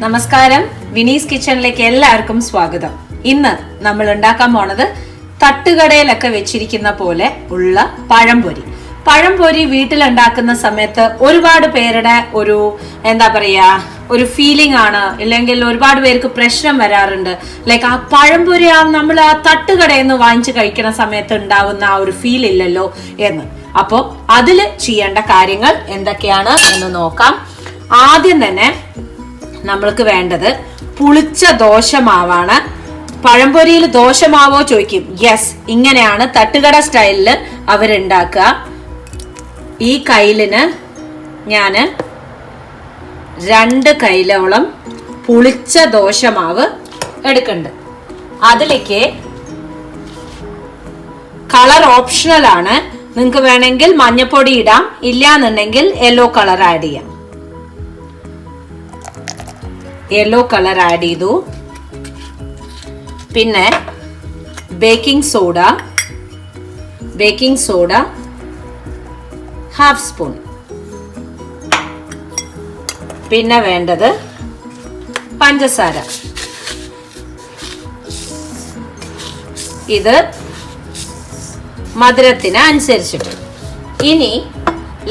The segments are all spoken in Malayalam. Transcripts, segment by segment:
നമസ്കാരം, വിനീസ് കിച്ചണിലേക്ക് എല്ലാവർക്കും സ്വാഗതം. ഇന്ന് നമ്മൾ ഉണ്ടാക്കാൻ പോണത് തട്ടുകടയിലൊക്കെ വെച്ചിരിക്കുന്ന പോലെ ഉള്ള പഴംപൊരി. പഴംപൊരി വീട്ടിലുണ്ടാക്കുന്ന സമയത്ത് ഒരുപാട് പേരുടെ ഒരു ഒരു ഫീലിംഗ് ആണ്, ഇല്ലെങ്കിൽ ഒരുപാട് പേർക്ക് പ്രശ്നം വരാറുണ്ട്. ലൈക്ക് ആ പഴംപൊരി നമ്മൾ ആ തട്ടുകടയിൽ നിന്ന് വാങ്ങിച്ച് കഴിക്കുന്ന സമയത്ത് ഉണ്ടാവുന്ന ആ ഒരു ഫീൽ ഇല്ലല്ലോ എന്ന്. അപ്പോൾ അതിൽ ചെയ്യേണ്ട കാര്യങ്ങൾ എന്തൊക്കെയാണ് എന്ന് നോക്കാം. ആദ്യം തന്നെ നമ്മൾക്ക് വേണ്ടത് പുളിച്ച ദോശമാവാണ്. പഴംപൊരിയിൽ ദോശമാവോ ചോദിക്കും. യെസ്, ഇങ്ങനെയാണ് തട്ടുകട സ്റ്റൈലില് അവരുണ്ടാക്കുക. ഈ കയ്യിലിന് ഞാന് 2 കൈലോളം പുളിച്ച ദോശമാവ് എടുക്കുന്നുണ്ട്. അതിലേക്ക് കളർ ഓപ്ഷണൽ ആണ്. നിങ്ങൾക്ക് വേണമെങ്കിൽ മഞ്ഞപ്പൊടി ഇടാം, ഇല്ലാന്നുണ്ടെങ്കിൽ യെല്ലോ കളർ ആഡ് ചെയ്യാം. യെല്ലോ കളർ ആഡ് ചെയ്തു. പിന്നെ ബേക്കിംഗ് സോഡ 1/2 സ്പൂൺ. പിന്നെ വേണ്ടത് പഞ്ചസാര. ഇത് മധുരത്തിന് അനുസരിച്ചിട്ട്. ഇനി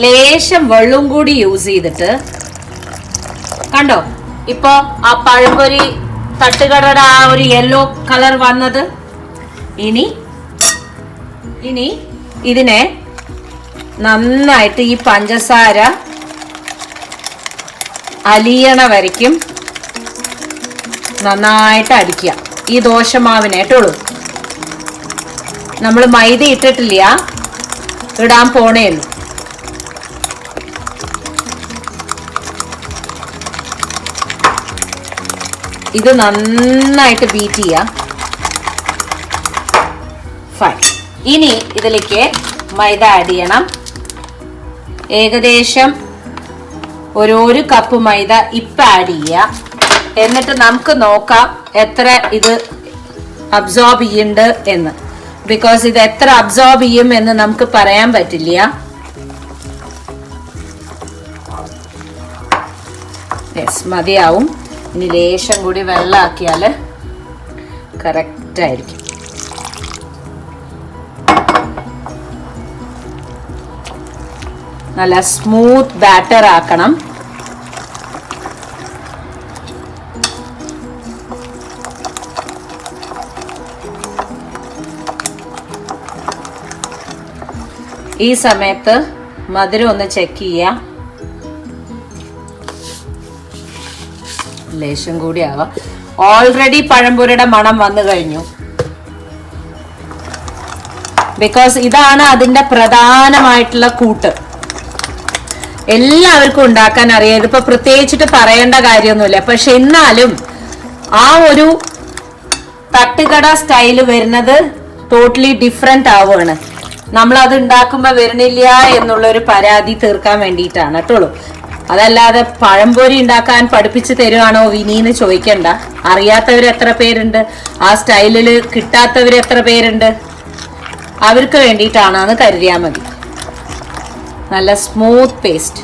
ലേശം വെള്ളം കൂടി യൂസ് ചെയ്തിട്ട്, കണ്ടോ ഇപ്പൊ ആ പഴംപൊരി തട്ടുകടയുടെ ആ ഒരു യെല്ലോ കളർ വന്നത്. ഇനി ഇതിനെ നന്നായിട്ട് ഈ പഞ്ചസാര അലിയണ വരയ്ക്കും നന്നായിട്ട് അടിക്കുക. ഈ ദോശമാവിനെ കേട്ടോളൂ, നമ്മൾ മൈദ ഇട്ടിട്ടില്ല, ഇടാൻ പോണേ ഉള്ളൂ. ഇത് നന്നായിട്ട് ബീറ്റ് ചെയ്യാം. ഫൈൻ. ഇനി ഇതിലേക്ക് മൈദ ആഡ് ചെയ്യണം. ഏകദേശം ഒരു കപ്പ് മൈദ ഇപ്പം ആഡ് ചെയ്യുക. എന്നിട്ട് നമുക്ക് നോക്കാം എത്ര ഇത് അബ്സോർബ് ചെയ്യുന്നുണ്ട് എന്ന്. ബിക്കോസ് ഇത് എത്ര അബ്സോർബ് ചെയ്യും എന്ന് നമുക്ക് പറയാൻ പറ്റില്ല. യെസ്, മതിയാവും. ഇനി ലേശം കൂടി വെള്ളമാക്കിയാൽ കറക്റ്റ് ആയിരിക്കും. നല്ല സ്മൂത്ത് ബാറ്റർ ആക്കണം. ഈ സമയത്ത് മധുരം ഒന്ന് ചെക്ക് ചെയ്യാം. ലേശം കൂടി ആവാം. ഓൾറെഡി പഴംപൊരിയുടെ മണം വന്നു കഴിഞ്ഞു. ബിക്കോസ് ഇതാണ് അതിന്റെ പ്രധാനമായിട്ടുള്ള കൂട്ട്. എല്ലാവർക്കും ഉണ്ടാക്കാൻ അറിയാം. ഇതിപ്പോ പ്രത്യേകിച്ചിട്ട് പറയേണ്ട കാര്യമൊന്നുമില്ല. പക്ഷെ എന്നാലും ആ ഒരു തട്ടുകട സ്റ്റൈല് വരുന്നത് ടോട്ടലി ഡിഫറെന്റ് ആവുകയാണ്. നമ്മളത് ഉണ്ടാക്കുമ്പോ വരുന്നില്ല എന്നുള്ളൊരു പരാതി തീർക്കാൻ വേണ്ടിയിട്ടാണ് കേട്ടോളൂ. അതല്ലാതെ പഴംപൊരി ഉണ്ടാക്കാൻ പഠിപ്പിച്ച് തരുവാണോ വിനീന്ന് ചോദിക്കണ്ട. അറിയാത്തവർ എത്ര പേരുണ്ട്, ആ സ്റ്റൈലിൽ കിട്ടാത്തവർ എത്ര പേരുണ്ട്, അവർക്ക് വേണ്ടിയിട്ടാണെന്ന് കരുതിയാൽ മതി. നല്ല സ്മൂത്ത് പേസ്റ്റ്.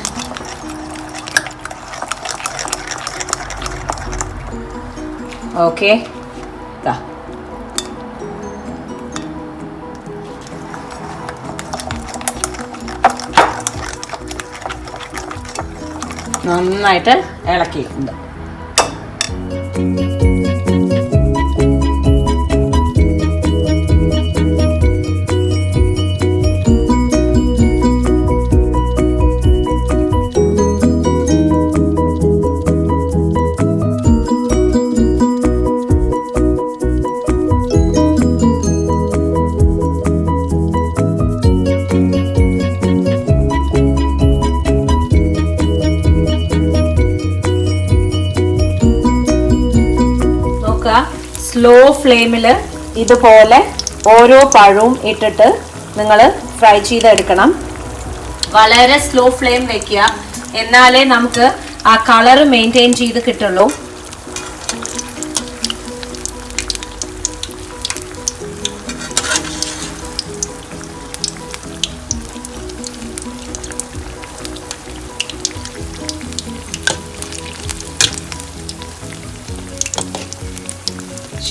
ഓക്കെ, നന്നായിട്ട് ഇളക്കിയിട്ടുണ്ട്. സ്ലോ ഫ്ലെയിമിൽ ഇതുപോലെ ഓരോ പഴവും ഇട്ടിട്ട് നിങ്ങൾ ഫ്രൈ ചെയ്തെടുക്കണം. വളരെ സ്ലോ ഫ്ലെയിം വെക്കുക, എന്നാലേ നമുക്ക് ആ കളർ മെയിൻറ്റെയിൻ ചെയ്ത് കിട്ടുള്ളൂ.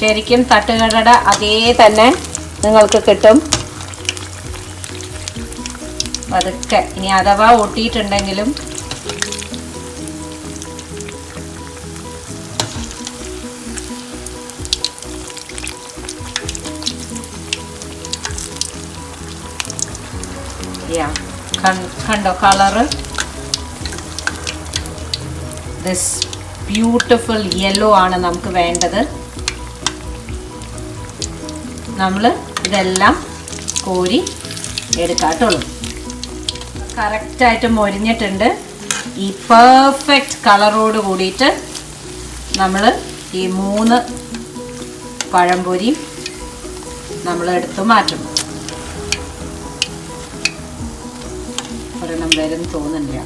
ശരിക്കും തട്ടുകടയുടെ അതേ തന്നെ നിങ്ങൾക്ക് കിട്ടും. അതൊക്കെ ഇനി അഥവാ ഒട്ടിയിട്ടുണ്ടെങ്കിലും കണ്ടോ കളറ്? ദിസ് ബ്യൂട്ടിഫുൾ യെല്ലോ ആണ് നമുക്ക് വേണ്ടത്. നമ്മൾ ഇതെല്ലാം കോരി എടുക്കാട്ടുള്ളൂ. കറക്റ്റായിട്ട് മൊരിഞ്ഞിട്ടുണ്ട്. ഈ പെർഫെക്റ്റ് കളറോട് കൂടിയിട്ട് നമ്മൾ ഈ 3 പഴംപൊരി നമ്മൾ എടുത്ത് മാറ്റും. ഒരെണ്ണം വരും തോന്നുന്നില്ല,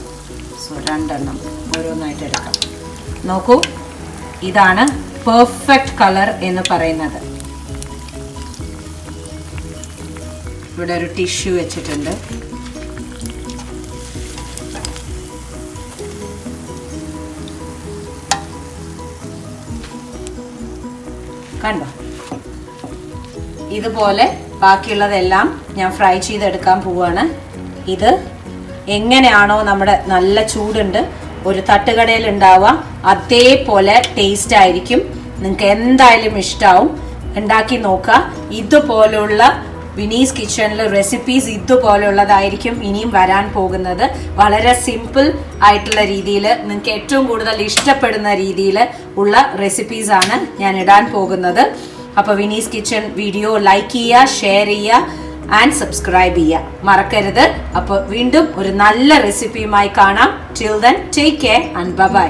സോ 2 എണ്ണം ഓരോന്നായിട്ട് എടുക്കാം. നോക്കൂ, ഇതാണ് പെർഫെക്റ്റ് കളർ എന്ന് പറയുന്നത്. ഇവിടെ ഒരു ടിഷ്യൂ വെച്ചിട്ടുണ്ട്. കണ്ടോ? ഇതുപോലെ ബാക്കിയുള്ളതെല്ലാം ഞാൻ ഫ്രൈ ചെയ്തെടുക്കാൻ പോവാണ്. ഇത് എങ്ങനെയാണോ നമ്മുടെ നല്ല ചൂടുണ്ട് ഒരു തട്ടുകടയിൽ ഉണ്ടാവുക അതേപോലെ ടേസ്റ്റ് ആയിരിക്കും. നിങ്ങൾക്ക് എന്തായാലും ഇഷ്ടാവും. ഉണ്ടാക്കി നോക്കുക. ഇതുപോലുള്ള വിനീസ് കിച്ചണിൽ റെസിപ്പീസ് ഇതുപോലെയുള്ളതായിരിക്കും ഇനിയും വരാൻ പോകുന്നത്. വളരെ സിമ്പിൾ ആയിട്ടുള്ള രീതിയിൽ നിങ്ങൾക്ക് ഏറ്റവും കൂടുതൽ ഇഷ്ടപ്പെടുന്ന രീതിയിൽ ഉള്ള റെസിപ്പീസാണ് ഞാൻ ഇടാൻ പോകുന്നത്. അപ്പോൾ വിനീസ് കിച്ചൺ വീഡിയോ ലൈക്ക് ചെയ്യുക, ഷെയർ ചെയ്യുക ആൻഡ് സബ്സ്ക്രൈബ് ചെയ്യുക മറക്കരുത്. അപ്പോൾ വീണ്ടും ഒരു നല്ല റെസിപ്പിയുമായി കാണാം. Till then take care and by.